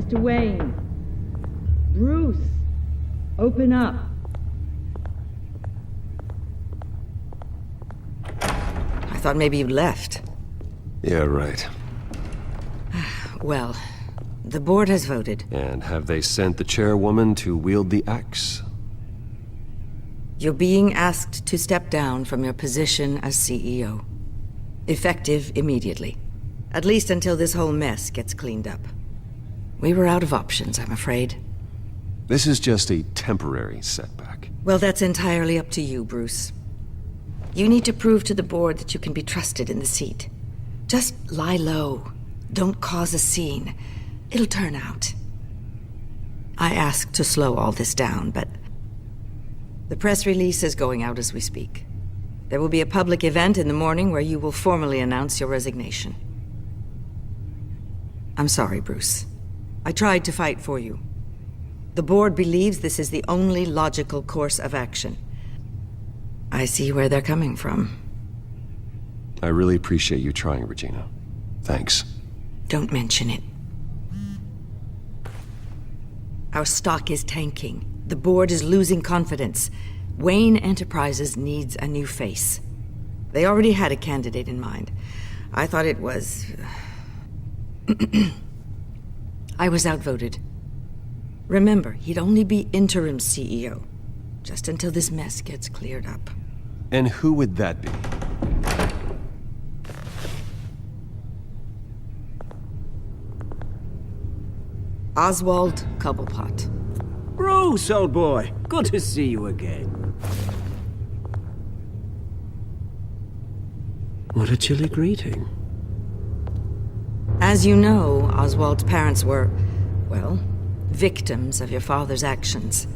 Mr. Wayne. Bruce, open up. I thought maybe you'd left. Yeah, right. Well, the board has voted. And have they sent the chairwoman to wield the axe? You're being asked to step down from your position as CEO. Effective immediately. At least until this whole mess gets cleaned up. We were out of options, I'm afraid. This is just a temporary setback. Well, that's entirely up to you, Bruce. You need to prove to the board that you can be trusted in the seat. Just lie low. Don't cause a scene. It'll turn out. I asked to slow all this down, but the press release is going out as we speak. There will be a public event in the morning where you will formally announce your resignation. I'm sorry, Bruce. I tried to fight for you. The board believes this is the only logical course of action. I see where they're coming from. I really appreciate you trying, Regina. Thanks. Don't mention it. Our stock is tanking. The board is losing confidence. Wayne Enterprises needs a new face. They already had a candidate in mind. I thought it was... I was outvoted. Remember, he'd only be interim CEO, just until this mess gets cleared up. And who would that be? OSWALD COBBLEPOTE. Bruce, old boy. Good to see you again. What a chilly greeting. As you know, Oswald's parents were, well, victims of your father's actions.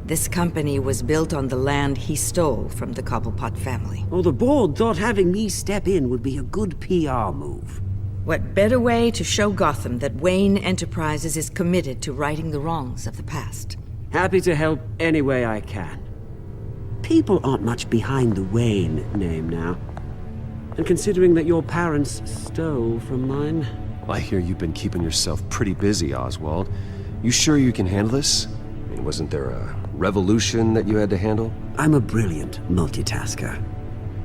This company was built on the land he stole from the COBBLEPOTE family. Well, the board thought having me step in would be a good PR move. What better way to show Gotham that Wayne Enterprises is committed to righting the wrongs of the past? Happy to help any way I can. People aren't much behind the Wayne name now. And considering that your parents stole from mine... I hear you've been keeping yourself pretty busy, Oswald. You sure you can handle this? I mean, wasn't there a revolution that you had to handle? I'm a brilliant multitasker.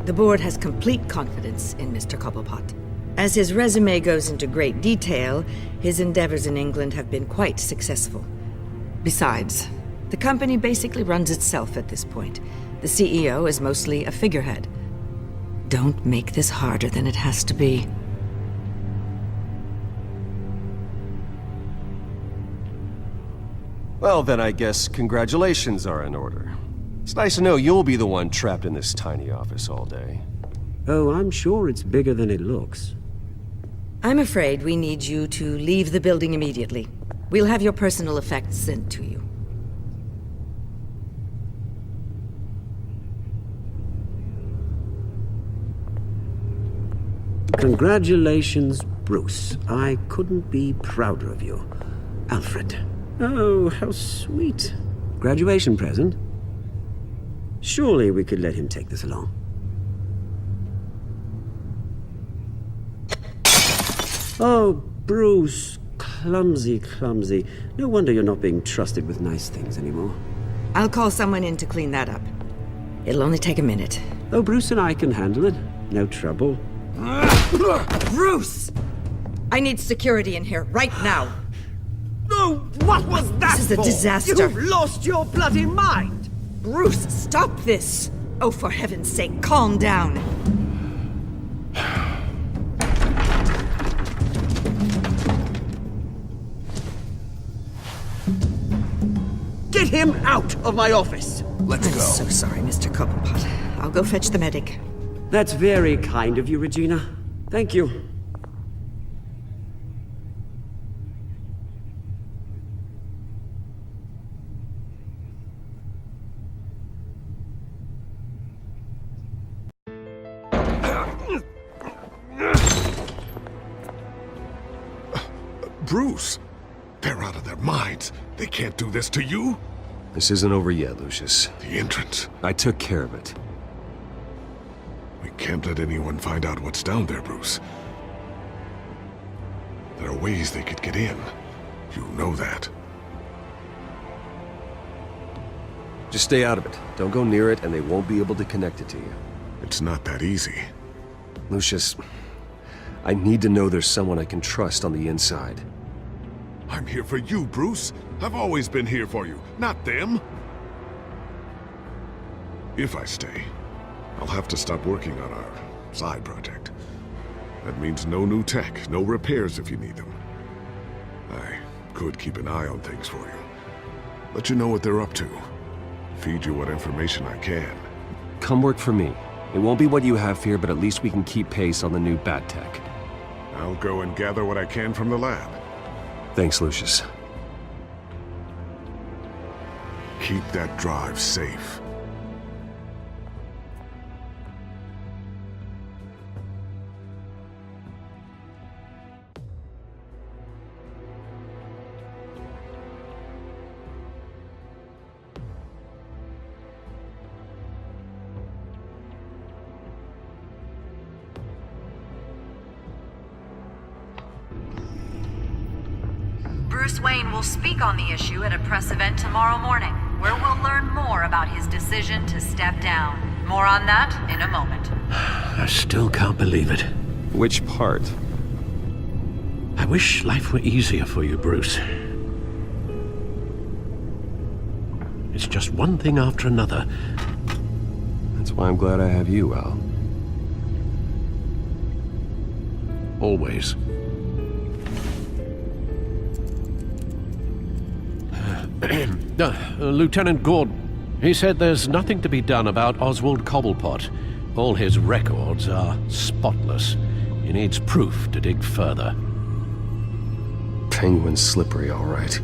The board has complete confidence in Mr. COBBLEPOTE. As his resume goes into great detail, his endeavors in England have been quite successful. Besides, the company basically runs itself at this point. The CEO is mostly a figurehead. Don't make this harder than it has to be. Well, then I guess congratulations are in order. It's nice to know you'll be the one trapped in this tiny office all day. Oh, I'm sure it's bigger than it looks. I'm afraid we need you to leave the building immediately. We'll have your personal effects sent to you. Congratulations, Bruce. I couldn't be prouder of you. Alfred. Oh, how sweet. Graduation present? Surely we could let him take this along. Oh, Bruce. Clumsy, clumsy. No wonder you're not being trusted with nice things anymore. I'll call someone in to clean that up. It'll only take a minute. Oh, Bruce and I can handle it. No trouble. Bruce! I need security in here, right now. No, what was that This is a for? disaster. You've lost your bloody mind! Bruce, stop this! Oh, for heaven's sake, calm down. Get him out of my office! Let's I'm so sorry, Mr. COBBLEPOTE. I'll go fetch the medic. That's very kind of you, Regina. Thank you. Bruce, they're out of their minds. They can't do this to you. This isn't over yet, Lucius. The entrance. I took care of it. We can't let anyone find out what's down there, Bruce. There are ways they could get in. You know that. Just stay out of it. Don't go near it, and they won't be able to connect it to you. It's not that easy. Lucius, I need to know there's someone I can trust on the inside. I'm here for you, Bruce. I've always been here for you, not them. If I stay, I'll have to stop working on our side project. That means no new tech, no repairs if you need them. I could keep an eye on things for you. Let you know what they're up to. Feed you what information I can. Come work for me. It won't be what you have here, but at least we can keep pace on the new bat tech. I'll go and gather what I can from the lab. Thanks, Lucius. Keep that drive safe. Bruce Wayne will speak on the issue at a press event tomorrow morning, where we'll learn more about his decision to step down. More on that in a moment. I still can't believe it. Which part? I wish life were easier for you, Bruce. It's just one thing after another. That's why I'm glad I have you, Al. Always. Lieutenant Gordon, he said there's nothing to be done about Oswald Cobblepot. All his records are spotless. He needs proof to dig further. Penguin's slippery, all right.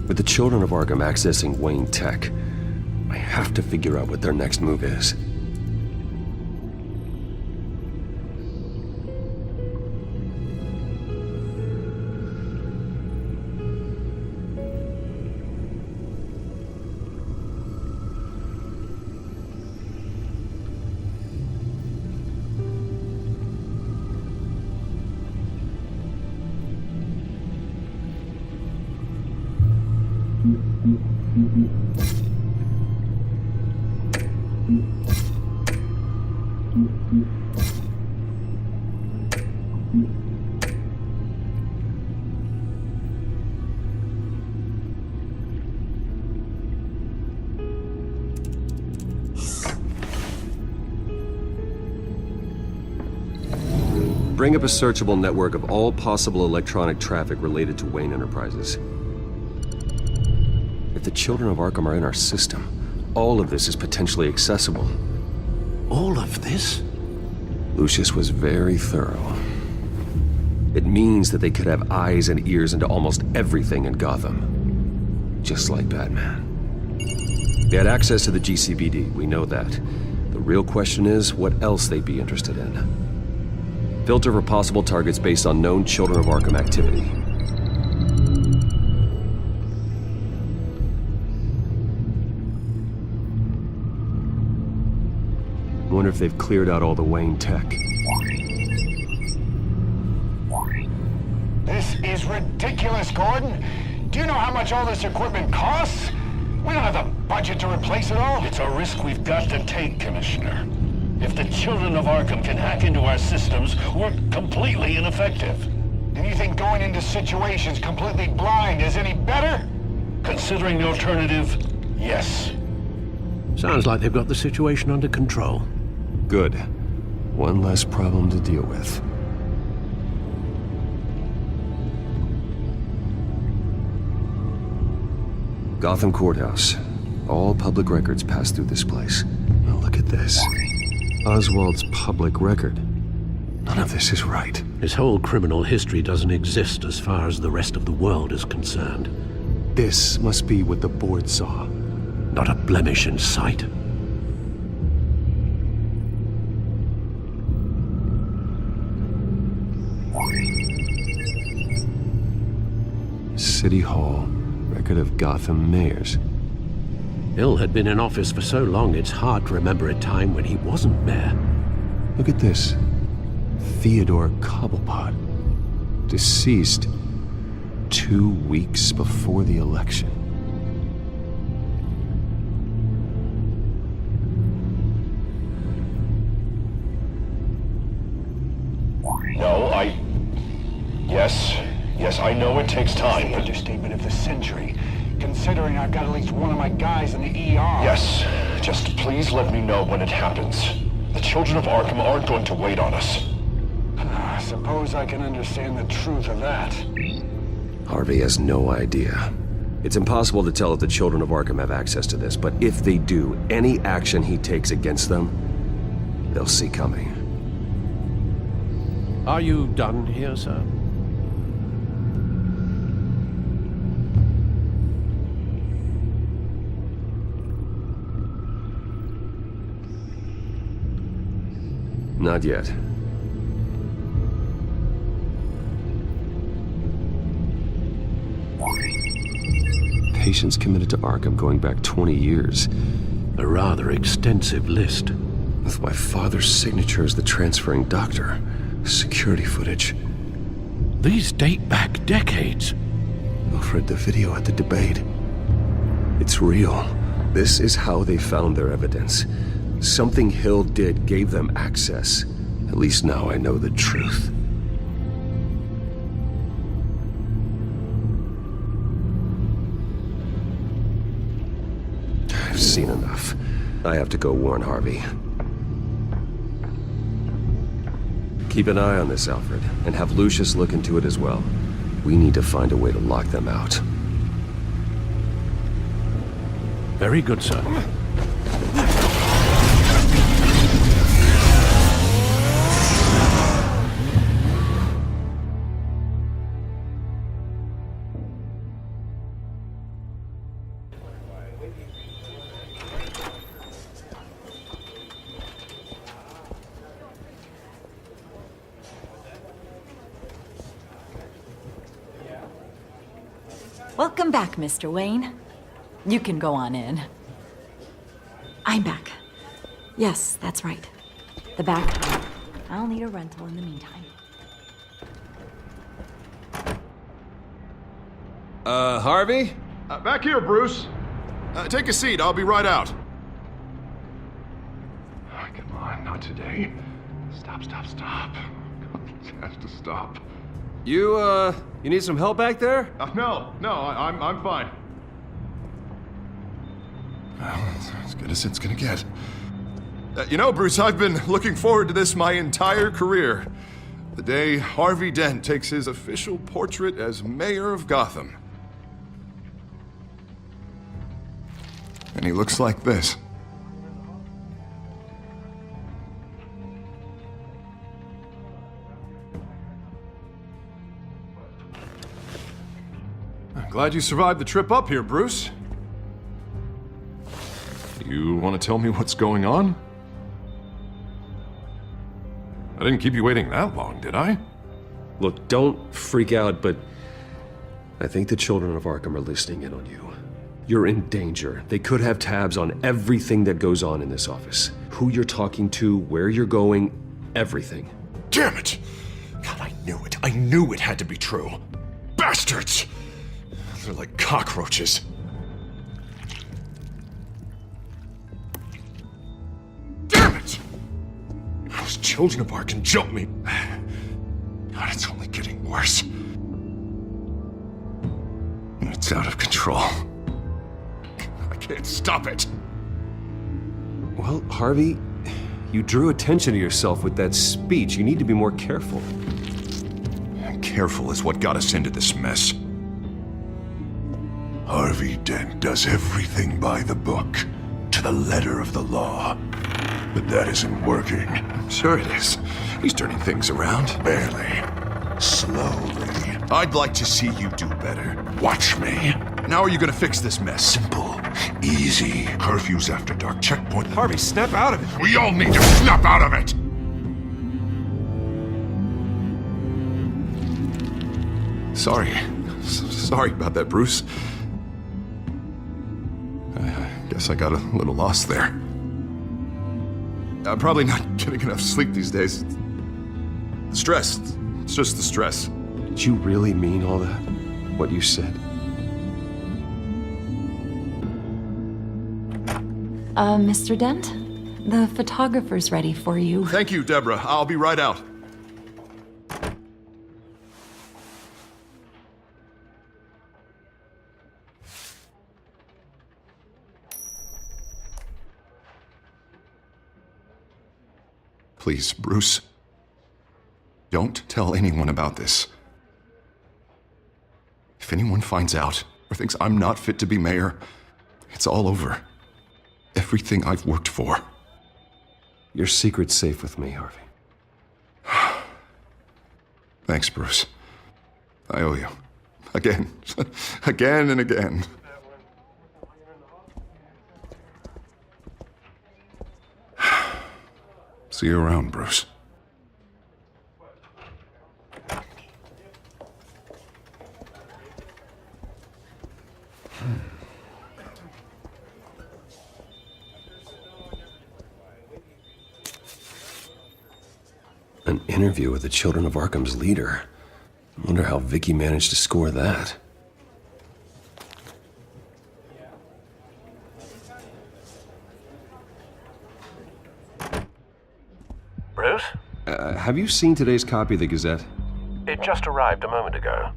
With the children of Arkham accessing Wayne Tech, I have to figure out what their next move is. Bring up a searchable network of all possible electronic traffic related to Wayne Enterprises. If the children of Arkham are in our system, all of this is potentially accessible. All of this? Lucius was very thorough. It means that they could have eyes and ears into almost everything in Gotham. Just like Batman. They had access to the GCPD, we know that. The real question is, what else they'd be interested in. Filter for possible targets based on known Children of Arkham activity. I wonder if they've cleared out all the Wayne tech. This is ridiculous, Gordon. Do you know how much all this equipment costs? We don't have the budget to replace it all. It's a risk we've got to take, Commissioner. If the Children of Arkham can hack into our systems, we're completely ineffective. And you think going into situations completely blind is any better? Considering the alternative, yes. Sounds like they've got the situation under control. Good. One less problem to deal with. Gotham Courthouse. All public records pass through this place. Now look at this. Oswald's public record. None of this is right. His whole criminal history doesn't exist as far as the rest of the world is concerned. This must be what the board saw. Not a blemish in sight. City Hall. Record of Gotham mayors. Hill had been in office for so long, it's hard to remember a time when he wasn't mayor. Look at this. Theodore Cobblepot. Deceased 2 weeks before the election. No, Yes, I know it takes time. Understatement of the century, considering I've got at least one of my guys in the ER. Yes, just please let me know when it happens. The children of Arkham aren't going to wait on us. I suppose I can understand the truth of that. Harvey has no idea. It's impossible to tell if the children of Arkham have access to this, but if they do, any action he takes against them, they'll see coming. Are you done here, sir? Not yet. Patients committed to Arkham going back 20 years. A rather extensive list. With my father's signature as the transferring doctor. Security footage. These date back decades. Alfred, the video at the debate. It's real. This is how they found their evidence. Something Hill did gave them access. At least now I know the truth. I've seen enough. I have to go warn Harvey. Keep an eye on this, Alfred, and have Lucius look into it as well. We need to find a way to lock them out. Very good, sir. Welcome back, Mr. Wayne. You can go on in. I'm back. Yes, that's right. The back. I'll need a rental in the meantime. Harvey? Back here, Bruce. Take a seat. I'll be right out. Oh, come on, not today. Stop. It has to stop. You need some help back there? No, I'm fine. Well, it's as good as it's gonna get. You know, Bruce, I've been looking forward to this my entire career. The day Harvey Dent takes his official portrait as mayor of Gotham. And he looks like this. I'm glad you survived the trip up here, Bruce. You want to tell me what's going on? I didn't keep you waiting that long, did I? Look, don't freak out, but I think the children of Arkham are listening in on you. You're in danger. They could have tabs on everything that goes on in this office. Who you're talking to, where you're going, everything. Damn it! God, I knew it. I knew it had to be true. Bastards! They're like cockroaches. Damn it! Those children of Arkham jumped me. God, it's only getting worse. And it's out of control. I can't stop it. Well, Harvey, you drew attention to yourself with that speech. You need to be more careful. Careful is what got us into this mess. Harvey Dent does everything by the book, to the letter of the law. But that isn't working. Sure it is. He's turning things around. Barely. Slowly. I'd like to see you do better. Watch me. Now are you gonna fix this mess? Simple. Easy. Curfews after dark. Checkpoint. Harvey, snap out of it. We all need to snap out of it! Sorry about that, Bruce. I guess I got a little lost there. I'm probably not getting enough sleep these days. The stress. It's just the stress. Did you really mean all that? What you said? Mr. Dent? The photographer's ready for you. Thank you, Deborah. I'll be right out. Please, Bruce. Don't tell anyone about this. If anyone finds out or thinks I'm not fit to be mayor, it's all over. Everything I've worked for. Your secret's safe with me, Harvey. Thanks, Bruce. I owe you. Again. Again and again. See you around, Bruce. An interview with the Children of Arkham's leader. I wonder how Vicky managed to score that. Bruce? Have you seen today's copy of the Gazette? It just arrived a moment ago.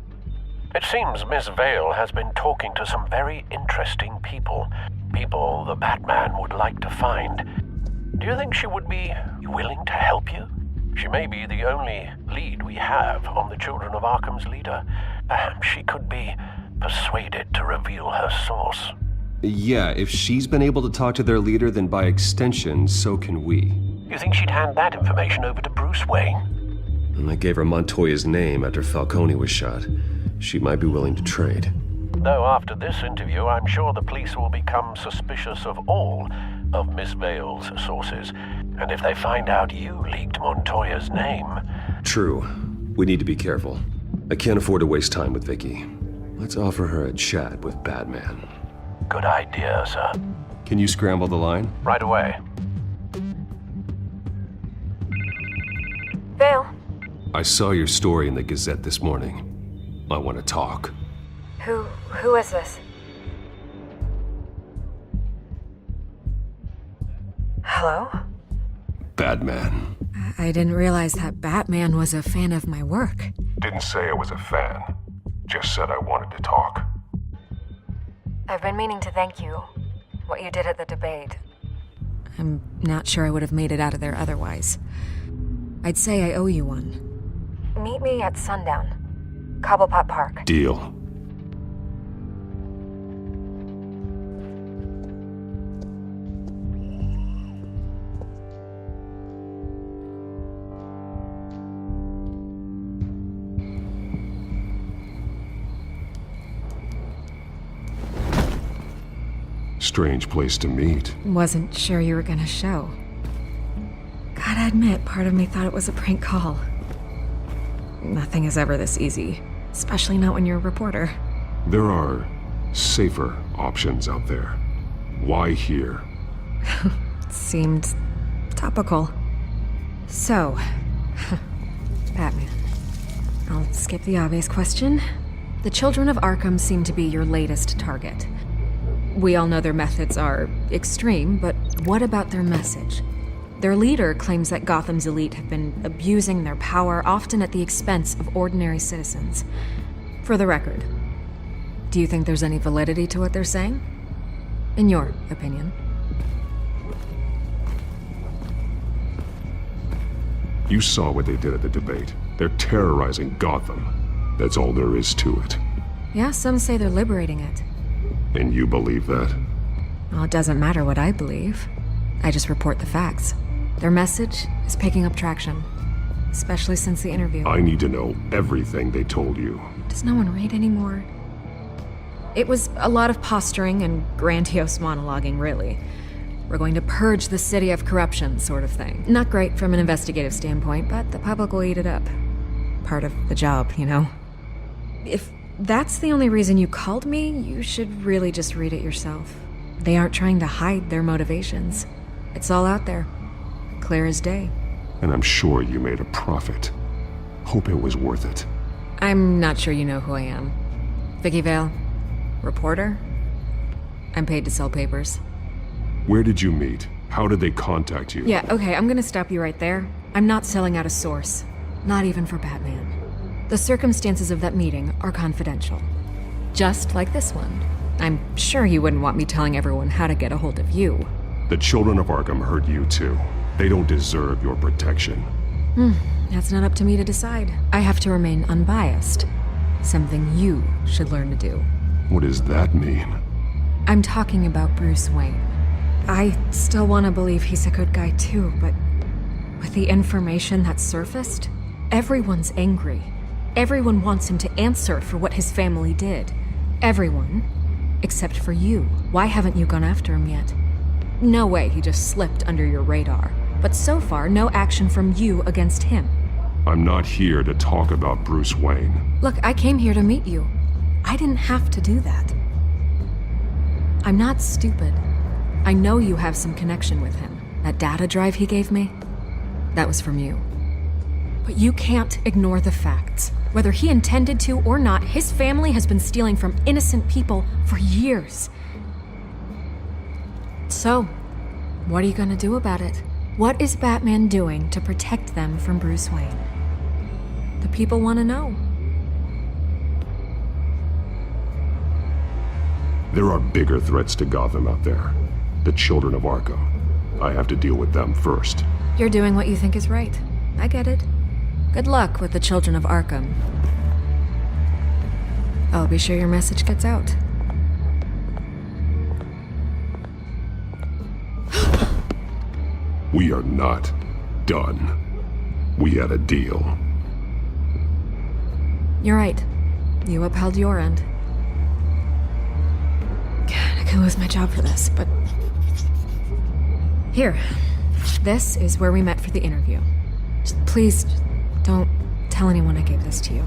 It seems Miss Vale has been talking to some very interesting people. People the Batman would like to find. Do you think she would be willing to help you? She may be the only lead we have on the Children of Arkham's leader. Perhaps she could be persuaded to reveal her source. Yeah, if she's been able to talk to their leader, then by extension, so can we. You think she'd hand that information over to Bruce Wayne? And I gave her Montoya's name after Falcone was shot. She might be willing to trade. Though after this interview, I'm sure the police will become suspicious of all of Miss Vale's sources. And if they find out you leaked Montoya's name... True. We need to be careful. I can't afford to waste time with Vicky. Let's offer her a chat with Batman. Good idea, sir. Can you scramble the line? Right away. Vale. I saw your story in the Gazette this morning. I want to talk. Who is this? Hello? Batman. I didn't realize that Batman was a fan of my work. Didn't say I was a fan. Just said I wanted to talk. I've been meaning to thank you. What you did at the debate. I'm not sure I would have made it out of there otherwise. I'd say I owe you one. Meet me at sundown. Cobblepot Park. Deal. Strange place to meet. Wasn't sure you were gonna show. Gotta admit, part of me thought it was a prank call. Nothing is ever this easy, especially not when you're a reporter. There are safer options out there. Why here? Seemed topical. So, Batman. I'll skip the obvious question. The Children of Arkham seem to be your latest target. We all know their methods are extreme, but what about their message? Their leader claims that Gotham's elite have been abusing their power, often at the expense of ordinary citizens. For the record, do you think there's any validity to what they're saying? In your opinion? You saw what they did at the debate. They're terrorizing Gotham. That's all there is to it. Yeah, some say they're liberating it. And you believe that? Well, it doesn't matter what I believe. I just report the facts. Their message is picking up traction, especially since the interview. I need to know everything they told you. Does no one read anymore? It was a lot of posturing and grandiose monologuing, really. We're going to purge the city of corruption, sort of thing. Not great from an investigative standpoint, but the public will eat it up. Part of the job, you know? If that's the only reason you called me, you should really just read it yourself. They aren't trying to hide their motivations. It's all out there. Clear as day. And I'm sure you made a profit. Hope it was worth it. I'm not sure you know who I am. Vicky Vale? Reporter? I'm paid to sell papers. Where did you meet? How did they contact you? Yeah, okay, I'm gonna stop you right there. I'm not selling out a source. Not even for Batman. The circumstances of that meeting are confidential. Just like this one. I'm sure you wouldn't want me telling everyone how to get a hold of you. The children of Arkham heard you too. They don't deserve your protection. That's not up to me to decide. I have to remain unbiased. Something you should learn to do. What does that mean? I'm talking about Bruce Wayne. I still want to believe he's a good guy too, but with the information that surfaced, everyone's angry. Everyone wants him to answer for what his family did. Everyone, except for you. Why haven't you gone after him yet? No way he just slipped under your radar. But so far, no action from you against him. I'm not here to talk about Bruce Wayne. Look, I came here to meet you. I didn't have to do that. I'm not stupid. I know you have some connection with him. That data drive he gave me, that was from you. But you can't ignore the facts. Whether he intended to or not, his family has been stealing from innocent people for years. So, what are you gonna do about it? What is Batman doing to protect them from Bruce Wayne? The people want to know. There are bigger threats to Gotham out there. The children of Arkham. I have to deal with them first. You're doing what you think is right. I get it. Good luck with the children of Arkham. I'll be sure your message gets out. We are not done. We had a deal. You're right. You upheld your end. God, I could lose my job for this, but... Here. This is where we met for the interview. Please, don't tell anyone I gave this to you.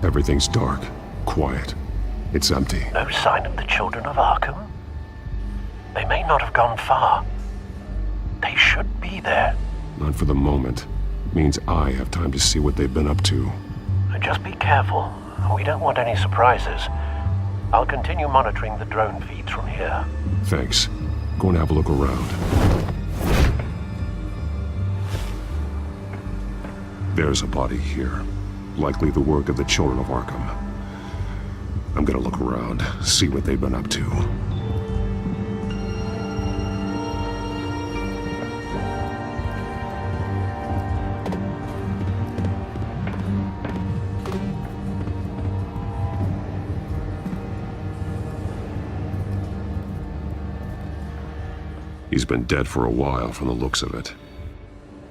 Everything's dark, quiet. It's empty. No sign of the children of Arkham? They may not have gone far. They should be there. Not for the moment. Means I have time to see what they've been up to. Just be careful. We don't want any surprises. I'll continue monitoring the drone feeds from here. Thanks. Go and have a look around. There's a body here. Likely the work of the children of Arkham. I'm gonna look around, see what they've been up to. He's been dead for a while from the looks of it.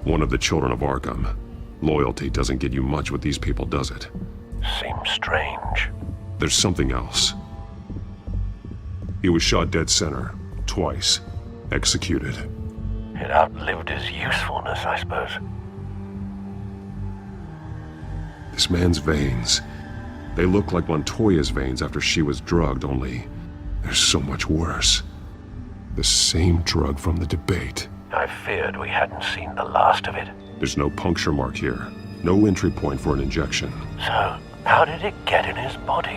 One of the children of Arkham. Loyalty doesn't get you much with these people, does it? Seems strange. There's something else. He was shot dead center, twice. Executed. It outlived his usefulness, I suppose. This man's veins. They look like Montoya's veins after she was drugged, only they're so much worse. The same drug from the debate. I feared we hadn't seen the last of it. There's no puncture mark here. No entry point for an injection. So, how did it get in his body?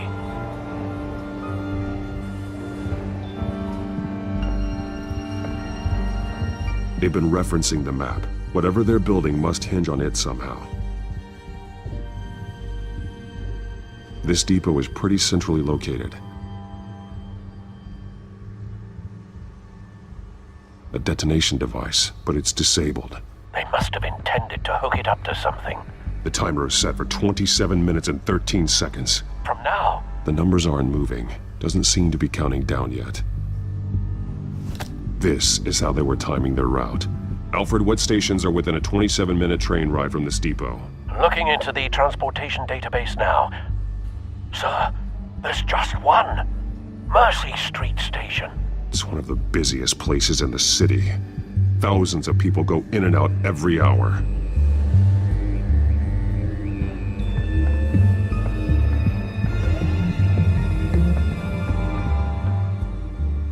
They've been referencing the map. Whatever they're building must hinge on it somehow. This depot is pretty centrally located. A detonation device, but it's disabled. They must have intended to hook it up to something. The timer is set for 27 minutes and 13 seconds. From now? The numbers aren't moving. Doesn't seem to be counting down yet. This is how they were timing their route. Alfred, what stations are within a 27-minute train ride from this depot? Looking into the transportation database now. Sir, there's just one. Mercy Street Station. It's one of the busiest places in the city. Thousands of people go in and out every hour.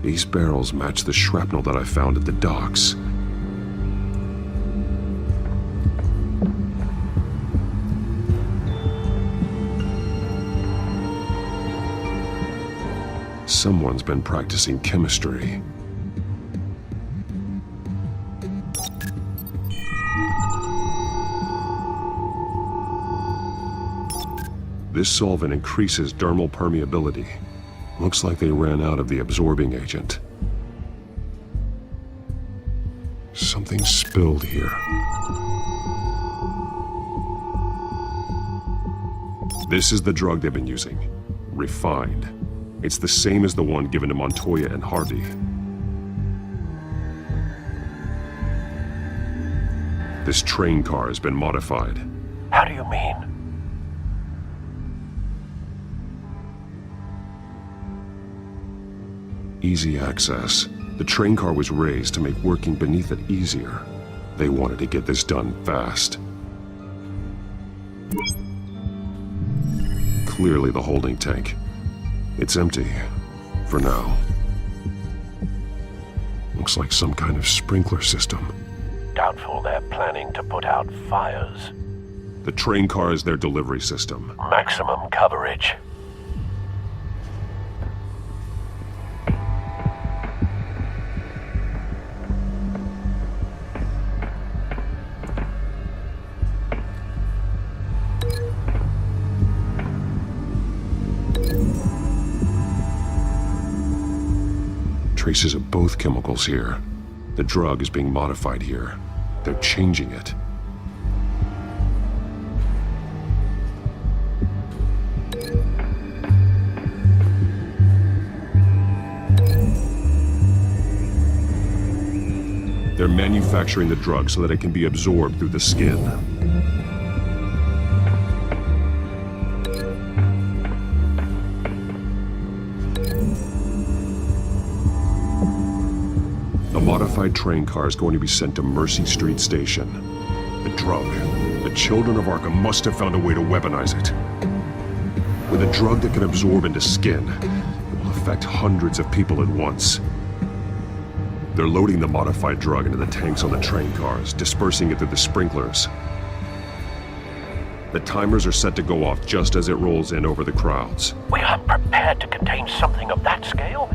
These barrels match the shrapnel that I found at the docks. Someone's been practicing chemistry. This solvent increases dermal permeability. Looks like they ran out of the absorbing agent. Something spilled here. This is the drug they've been using. Refined. It's the same as the one given to Montoya and Harvey. This train car has been modified. How do you mean? Easy access. The train car was raised to make working beneath it easier. They wanted to get this done fast. Clearly the holding tank. It's empty. For now. Looks like some kind of sprinkler system. Doubtful they're planning to put out fires. The train car is their delivery system. Maximum coverage. Traces of both chemicals here. The drug is being modified here. They're changing it. They're manufacturing the drug so that it can be absorbed through the skin. The modified train car is going to be sent to Mercy Street Station. The drug. The children of Arkham must have found a way to weaponize it. With a drug that can absorb into skin, it will affect hundreds of people at once. They're loading the modified drug into the tanks on the train cars, dispersing it through the sprinklers. The timers are set to go off just as it rolls in over the crowds. We aren't prepared to contain something of that scale.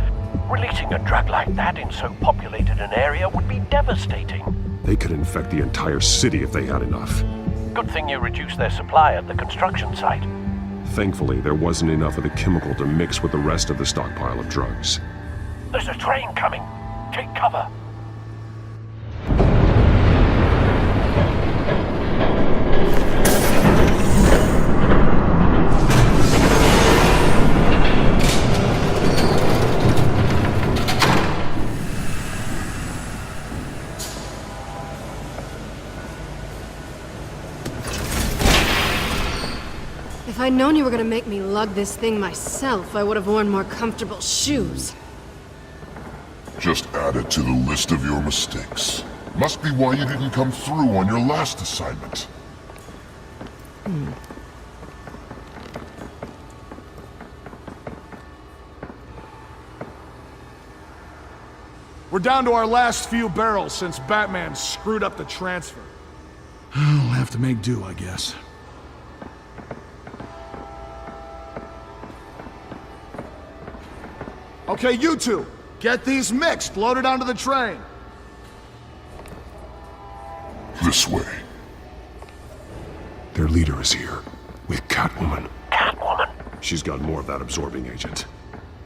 Releasing a drug like that in so populated an area would be devastating. They could infect the entire city if they had enough. Good thing you reduced their supply at the construction site. Thankfully, there wasn't enough of the chemical to mix with the rest of the stockpile of drugs. There's a train coming. Take cover. If I'd known you were gonna make me lug this thing myself, I would have worn more comfortable shoes. Just add it to the list of your mistakes. Must be why you didn't come through on your last assignment. We're down to our last few barrels since Batman screwed up the transfer. We'll have to make do, I guess. Okay, you two, get these mixed, loaded onto the train. This way. Their leader is here, with Catwoman. Catwoman? She's got more of that absorbing agent.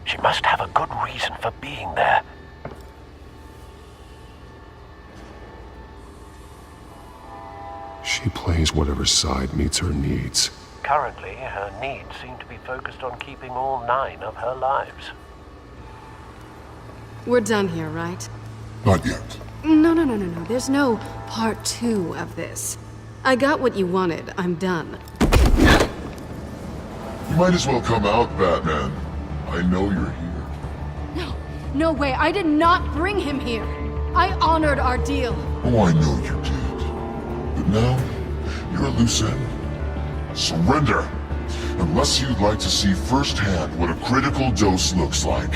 She must have a good reason for being there. She plays whatever side meets her needs. Currently, her needs seem to be focused on keeping all 9 of her lives. We're done here, right? Not yet. No. There's no part 2 of this. I got what you wanted. I'm done. You might as well come out, Batman. I know you're here. No way. I did not bring him here. I honored our deal. Oh, I know you did. But now, you're a loose end. Surrender! Unless you'd like to see firsthand what a critical dose looks like.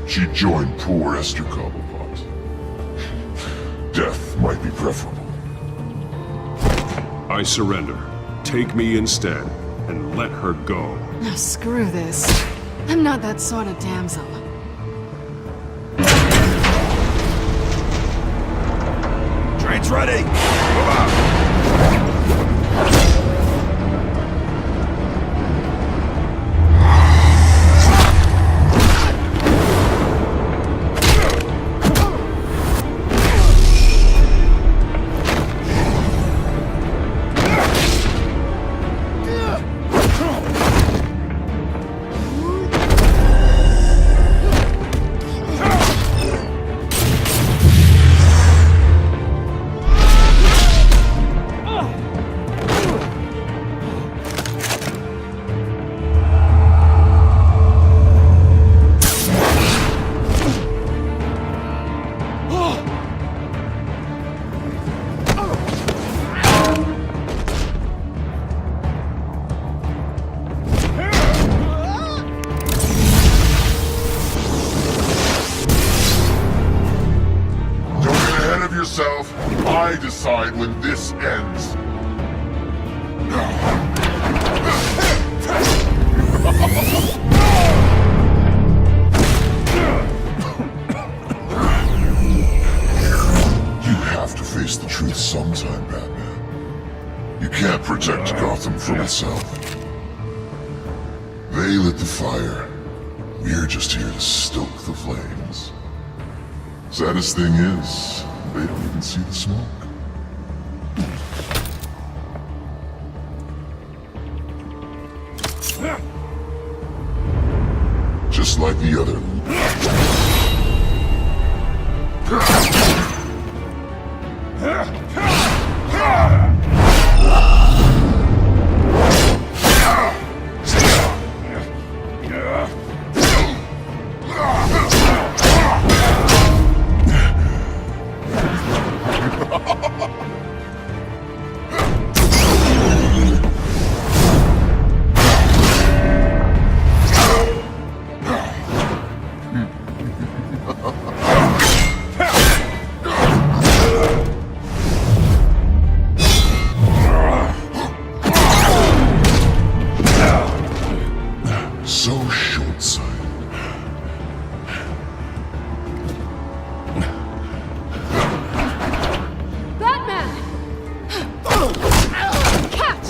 She joined poor Esther Cobblepot. Death might be preferable. I surrender. Take me instead, and let her go. Now screw this. I'm not that sort of damsel. Train's ready! Move out! I decide when this ends. You have to face the truth sometime, Batman. You can't protect Gotham from itself. They lit the fire. We're just here to stoke the flames. Saddest thing is, they don't even see the smoke. Just like the other. So short-sighted. Batman! Catch!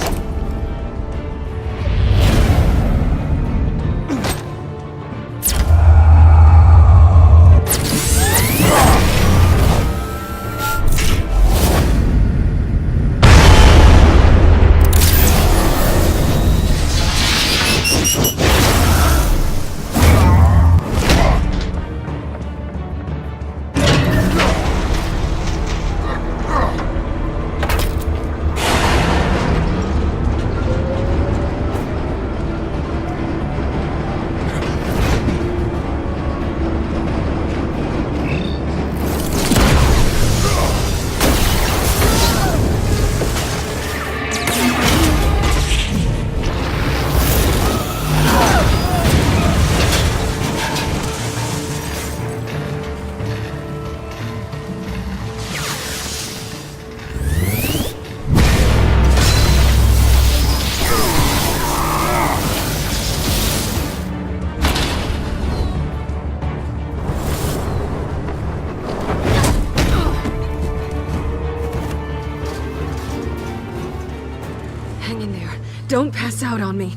Hang in there. Don't pass out on me.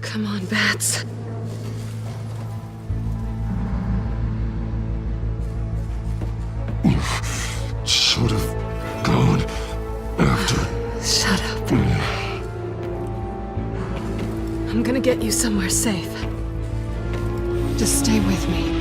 Come on, Bats. Should have gone after. Shut up. I'm gonna get you somewhere safe. Just stay with me.